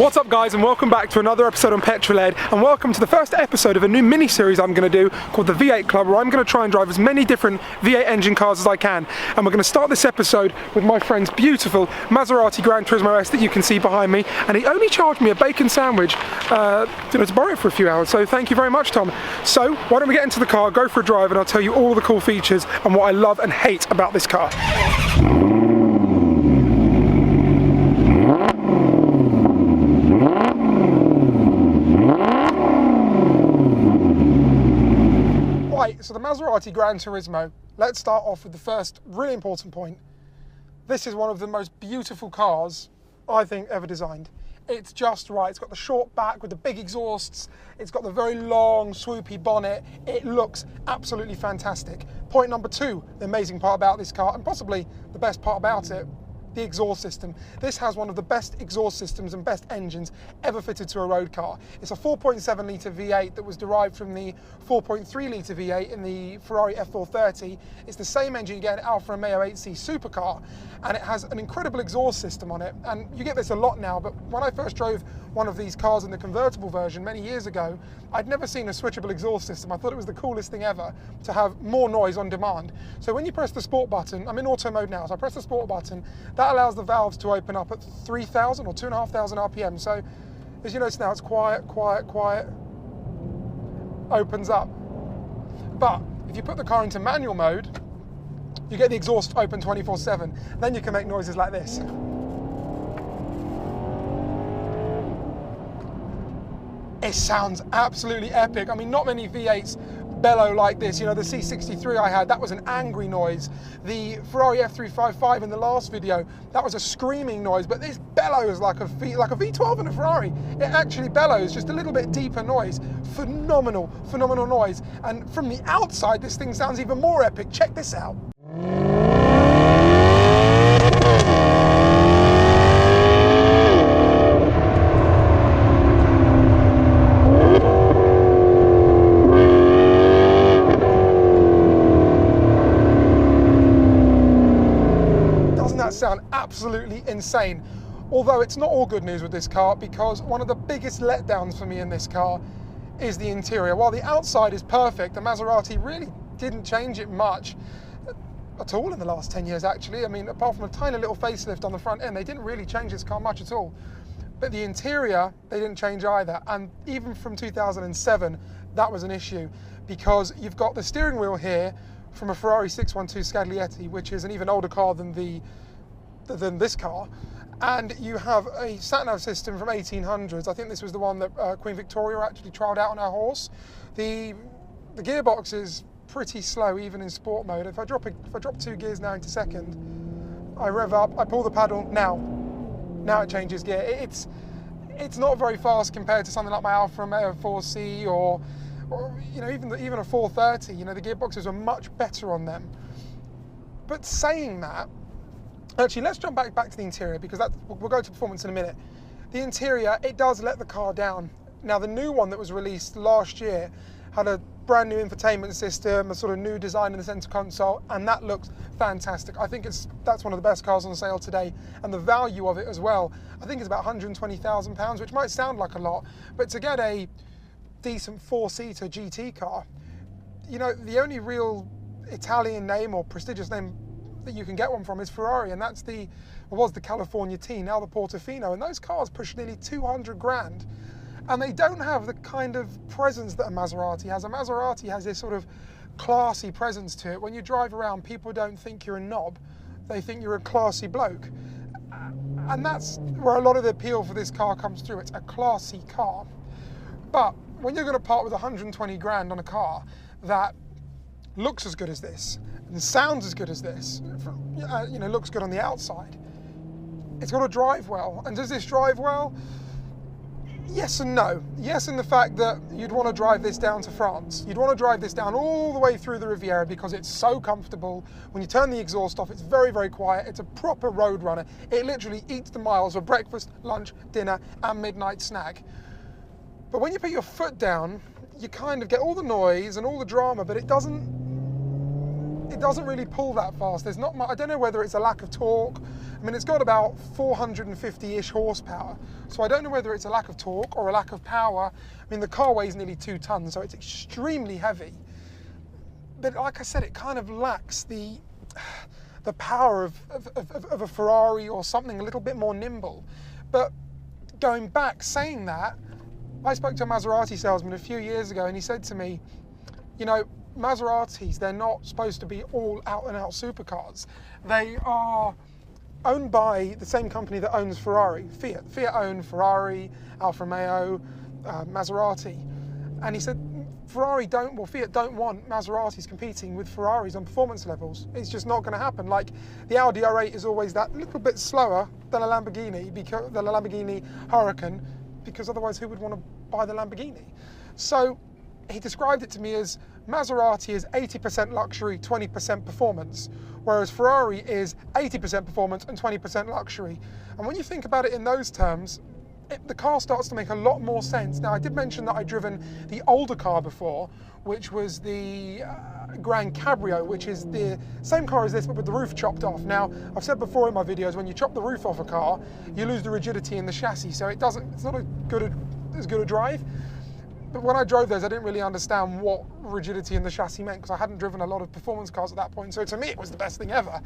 What's up guys, and welcome back to another episode on Petroled, and welcome to the first episode of a new mini-series I'm going to do called the V8 Club, where I'm going to try and drive as many different V8 engine cars as I can. And we're going to start this episode with my friend's beautiful Maserati Gran Turismo S that you can see behind me, and he only charged me a bacon sandwich to borrow it for a few hours, so thank you very much, Tom. So why don't we get into the car, go for a drive, and I'll tell you all of the cool features and what I love and hate about this car. So the Maserati Gran Turismo, let's start off with the first really important point. This is one of the most beautiful cars I think ever designed. It's just right. It's got the short back with the big exhausts. It's got the very long swoopy bonnet. It looks absolutely fantastic. Point number two, the amazing part about this car, and possibly the best part about it, the exhaust system. This has one of the best exhaust systems and best engines ever fitted to a road car. It's a 4.7 litre V8 that was derived from the 4.3 litre V8 in the Ferrari F430. It's the same engine you get in Alfa Romeo 8C Supercar, and it has an incredible exhaust system on it. And you get this a lot now, but when I first drove one of these cars in the convertible version many years ago, I'd never seen a switchable exhaust system. I thought it was the coolest thing ever to have more noise on demand. So when you press the sport button, I'm in auto mode now, so I press the sport button, that allows the valves to open up at 3,000 or 2,500 RPM. So as you notice now, it's quiet, quiet, quiet, opens up. But if you put the car into manual mode, you get the exhaust open 24/7. Then you can make noises like this. It sounds absolutely epic. I mean, not many V8s bellow like this. You know, the C63 I had, that was an angry noise. The Ferrari F355 in the last video, that was a screaming noise, but this bellows like a V12 in a Ferrari. It actually bellows, just a little bit deeper noise. Phenomenal, phenomenal noise. And from the outside, this thing sounds even more epic. Check this out. Sound absolutely insane. Although it's not all good news with this car, because one of the biggest letdowns for me in this car is the interior. While the outside is perfect, the Maserati really didn't change it much at all in the last 10 years actually. I mean, apart from a tiny little facelift on the front end, they didn't really change this car much at all. But the interior, they didn't change either. And even from 2007, that was an issue, because you've got the steering wheel here from a Ferrari 612 Scaglietti, which is an even older car than this car, and you have a sat-nav system from 1800s. I think this was the one that Queen Victoria actually trialled out on her horse. The gearbox is pretty slow even in sport mode. If I drop 2 gears now into second, I rev up, I pull the pedal, now it changes gear. It's not very fast compared to something like my Alfa Romeo 4C or you know, even a 430. You know, the gearboxes are much better on them. But saying that, actually, let's jump back to the interior, because we'll go to performance in a minute. The interior, it does let the car down. Now, the new one that was released last year had a brand new infotainment system, a sort of new design in the center console, and that looks fantastic. I think that's one of the best cars on sale today, and the value of it as well. I think it's about £120,000, which might sound like a lot, but to get a decent 4-seater GT car, you know, the only real Italian name or prestigious name that you can get one from is Ferrari, and that's was the California T, now the Portofino, and those cars push nearly 200 grand, and they don't have the kind of presence that a Maserati has. A Maserati has this sort of classy presence to it. When you drive around, people don't think you're a knob, they think you're a classy bloke, and that's where a lot of the appeal for this car comes through. It's a classy car. But when you're going to part with 120 grand on a car that looks as good as this, and sounds as good as this, you know, looks good on the outside, it's got to drive well. And does this drive well? Yes and no. Yes, in the fact that you'd want to drive this down to France. You'd want to drive this down all the way through the Riviera, because it's so comfortable. When you turn the exhaust off, it's very, very quiet. It's a proper road runner. It literally eats the miles for breakfast, lunch, dinner, and midnight snack. But when you put your foot down, you kind of get all the noise and all the drama, but it doesn't it doesn't really pull that fast. There's not much, I don't know whether it's a lack of torque. I mean, it's got about 450-ish horsepower. So I don't know whether it's a lack of torque or a lack of power. I mean, the car weighs nearly 2 tons, so it's extremely heavy. But like I said, it kind of lacks the power of a Ferrari or something a little bit more nimble. But going back, saying that, I spoke to a Maserati salesman a few years ago, and he said to me, you know, Maseratis, they're not supposed to be all out and out supercars. They are owned by the same company that owns Ferrari, Fiat. Fiat own Ferrari, Alfa Romeo, Maserati. And he said, Fiat don't want Maseratis competing with Ferraris on performance levels. It's just not going to happen. Like, the Audi R8 is always that little bit slower than a Lamborghini, because the Lamborghini Huracan, because otherwise who would want to buy the Lamborghini? So he described it to me as Maserati is 80% luxury, 20% performance, whereas Ferrari is 80% performance and 20% luxury. And when you think about it in those terms, the car starts to make a lot more sense. Now, I did mention that I'd driven the older car before, which was the Gran Cabrio, which is the same car as this, but with the roof chopped off. Now, I've said before in my videos, when you chop the roof off a car, you lose the rigidity in the chassis, so it's not as good a drive. But when I drove those, I didn't really understand what rigidity in the chassis meant, because I hadn't driven a lot of performance cars at that point, so to me it was the best thing ever.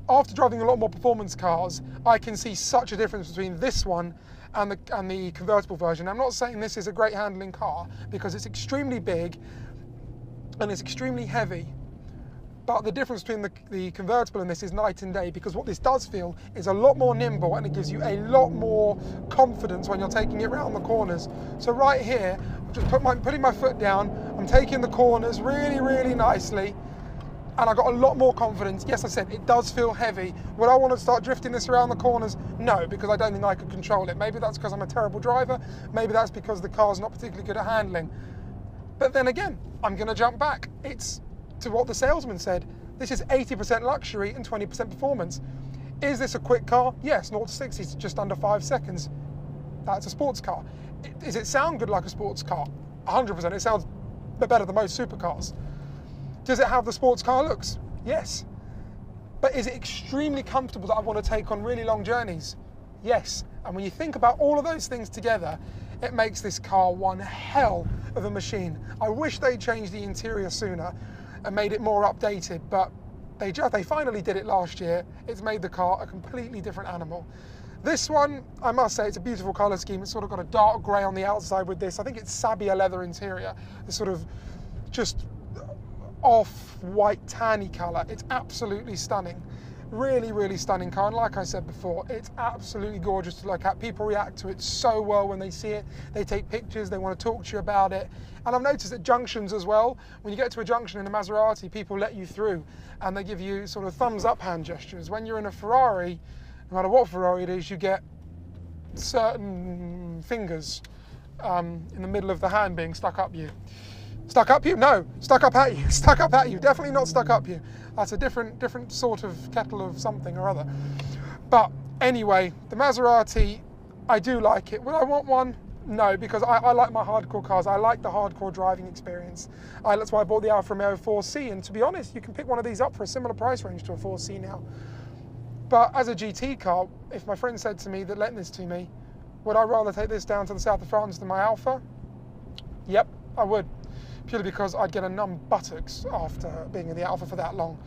After driving a lot more performance cars, I can see such a difference between this one and the convertible version. I'm not saying this is a great handling car, because it's extremely big and it's extremely heavy. But the difference between the convertible and this is night and day, because what this does feel is a lot more nimble, and it gives you a lot more confidence when you're taking it around the corners. So right here, I'm just putting my foot down, I'm taking the corners really, really nicely, and I got a lot more confidence. Yes, I said it does feel heavy. Would I want to start drifting this around the corners? No, because I don't think I could control it. Maybe that's because I'm a terrible driver. Maybe that's because the car's not particularly good at handling. But then again, I'm going to jump back. It's to what the salesman said. This is 80% luxury and 20% performance. Is this a quick car? Yes, 0 to 60 is just under 5 seconds. That's a sports car. Does it sound good like a sports car? 100%. It sounds better than most supercars. Does it have the sports car looks? Yes. But is it extremely comfortable that I want to take on really long journeys? Yes. And when you think about all of those things together, it makes this car one hell of a machine. I wish they changed the interior sooner and made it more updated, but they finally did it last year. It's made the car a completely different animal. This one, I must say, it's a beautiful colour scheme. It's sort of got a dark grey on the outside with this. I think it's Sabia leather interior. It's sort of just off-white tanny colour. It's absolutely stunning. Really, really stunning car. And like I said before, it's absolutely gorgeous to look at. People react to it so well when they see it. They take pictures, they want to talk to you about it. And I've noticed at junctions as well, when you get to a junction in a Maserati, people let you through and they give you sort of thumbs up hand gestures. When you're in a Ferrari, no matter what Ferrari it is, you get certain fingers in the middle of the hand being stuck up you. Stuck up you? No, stuck up at you. Stuck up at you. Definitely not stuck up you. That's a different sort of kettle of something or other. But anyway, the Maserati, I do like it. Would I want one? No, because I like my hardcore cars. I like the hardcore driving experience. That's why I bought the Alfa Romeo 4C. And to be honest, you can pick one of these up for a similar price range to a 4C now. But as a GT car, if my friend said to me that lent this to me, would I rather take this down to the south of France than my Alfa? Yep, I would. Purely because I'd get a numb buttocks after being in the Alfa for that long.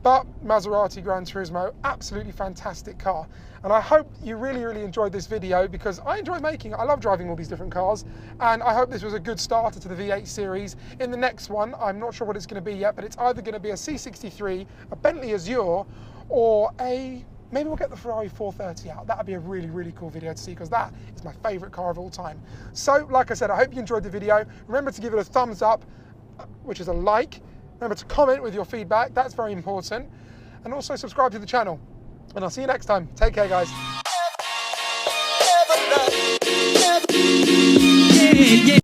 But Maserati Gran Turismo, absolutely fantastic car. And I hope you really, really enjoyed this video, because I enjoy making it. I love driving all these different cars. And I hope this was a good starter to the V8 series. In the next one, I'm not sure what it's going to be yet, but it's either going to be a C63, a Bentley Azure, or maybe we'll get the Ferrari 430 out. That would be a really, really cool video to see, because that is my favourite car of all time. So, like I said, I hope you enjoyed the video. Remember to give it a thumbs up, which is a like. Remember to comment with your feedback. That's very important. And also subscribe to the channel. And I'll see you next time. Take care, guys. Yeah.